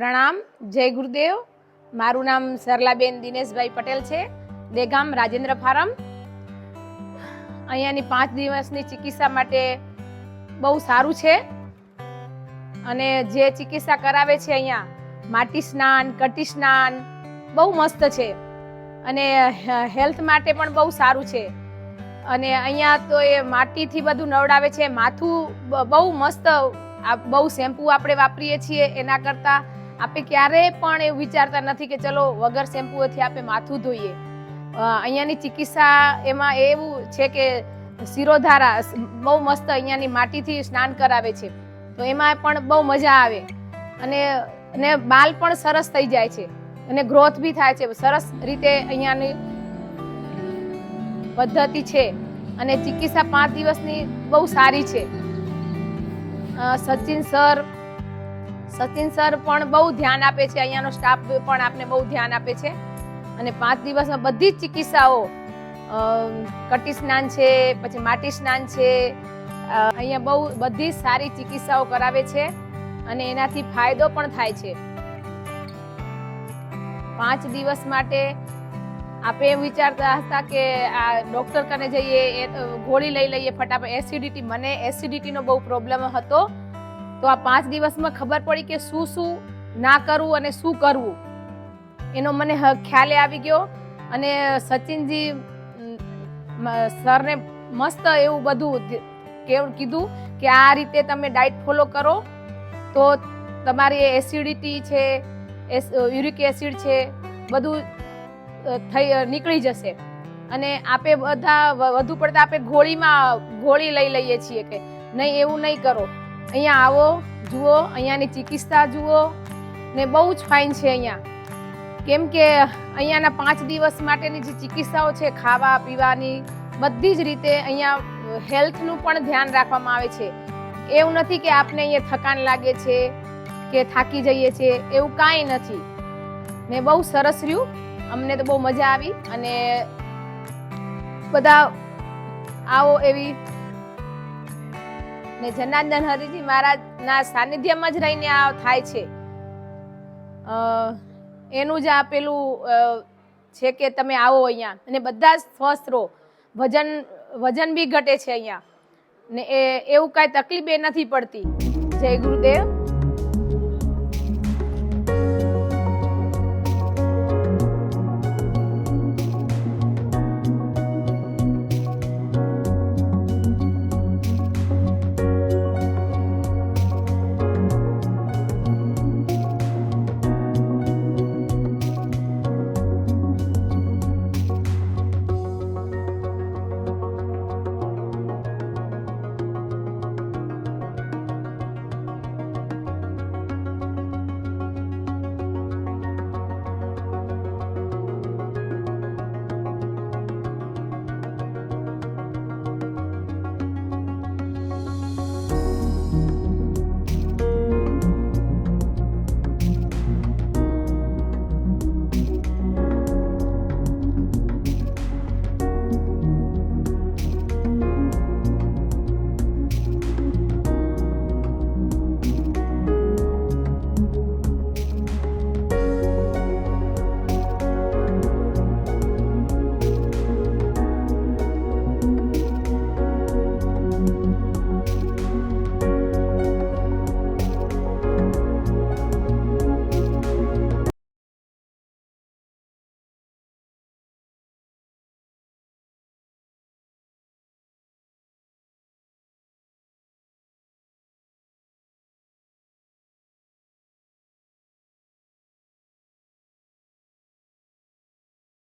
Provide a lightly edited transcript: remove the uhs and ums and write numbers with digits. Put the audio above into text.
પ્રણામ, જય ગુરુદેવ। મારું નામ સરલાબેન દિનેશભાઈ પટેલ છે, દેગામ રાજેન્દ્ર ફાર્મ। અહીંયાની 5 દિવસની ચિકિત્સા માટે બહુ સારું છે અને જે ચિકિત્સા કરાવે છે અહીંયા માટી સ્નાન, કટી સ્નાન બહુ મસ્ત છે અને હેલ્થ માટે પણ બહુ સારું છે। અને અહીંયા તો એ માટીથી બધું નવડાવે છે, માથું બહુ મસ્ત, બહુ શેમ્પુ આપણે વાપરીએ છીએ એના કરતાં આપણે ક્યારેય પણ એવું વિચારતા નથી કે ચલો વગર શેમ્પૂથી આપણે માથું ધોઈએ। અહીંયાની ચિકિત્સા એમાં એવું છે કે શિરોધારા બહુ મસ્ત અહીંયાની માટીથી સ્નાન કરાવે છે, તો એમાં પણ બહુ મજા આવે અને બાલ પણ સરસ થઈ જાય છે અને ગ્રોથ બી થાય છે। સરસ રીતે અહીંયાની પદ્ધતિ છે અને ચિકિત્સા 5 દિવસની બહુ સારી છે। સચિન સર પણ બહુ ધ્યાન આપે છે, અહીંયાનો સ્ટાફ પણ આપને બહુ ધ્યાન આપે છે અને 5 દિવસમાં બધી જ ચિકિત્સાઓ, કટી સ્નાન છે, પછી માટી સ્નાન છે, અહીંયા બહુ બધી સારી ચિકિત્સાઓ કરાવે છે અને એનાથી ફાયદો પણ થાય છે। 5 દિવસ માટે આપણે એમ વિચારતા હતા કે આ ડૉક્ટર કને જઈએ, ગોળી લઈ લઈએ ફટાફટ, એસિડિટી, મને એસિડિટીનો બહુ પ્રોબ્લેમ હતો, તો આ 5 દિવસમાં ખબર પડી કે શું ના કરવું અને શું કરવું એનો મને ખ્યાલ આવી ગયો। અને સચિનજી સરને મસ્ત એવું બધું કીધું કે આ રીતે તમે ડાયટ ફોલો કરો તો તમારી એસિડિટી છે, યુરિક એસિડ છે, બધું નીકળી જશે। અને આપણે બધા વધુ પડતા આપણે ગોળી લઈ લઈએ છીએ કે નહીં, એવું નહીં કરો। અહીંયા આવો, જુઓ, અહીંયાની ચિકિત્સા જુઓ ને બહુ જ ફાઇન છે અહીંયા, કેમ કે અહીંયાના 5 દિવસ માટેની જે ચિકિત્સાઓ છે, ખાવા પીવાની બધી જ રીતે અહીંયા હેલ્થનું પણ ધ્યાન રાખવામાં આવે છે। એવું નથી કે આપને અહીંયા થકાન લાગે છે કે થાકી જઈએ છીએ, એવું કાંઈ નથી ને બહુ સરસ રહ્યું, અમને તો બહુ મજા આવી અને બધા આવો એવી ને જનાર્દન હરિજી મહારાજના સાનિધ્યમાં જ રહીને આ થાય છે। એનું જ આ પેલું છે કે તમે આવો અહીંયા અને બધા જ સ્વસ્થ રહો, વજન બી ઘટે છે અહીંયા ને એવું કાંઈ તકલીફ નથી પડતી। જય ગુરુદેવ।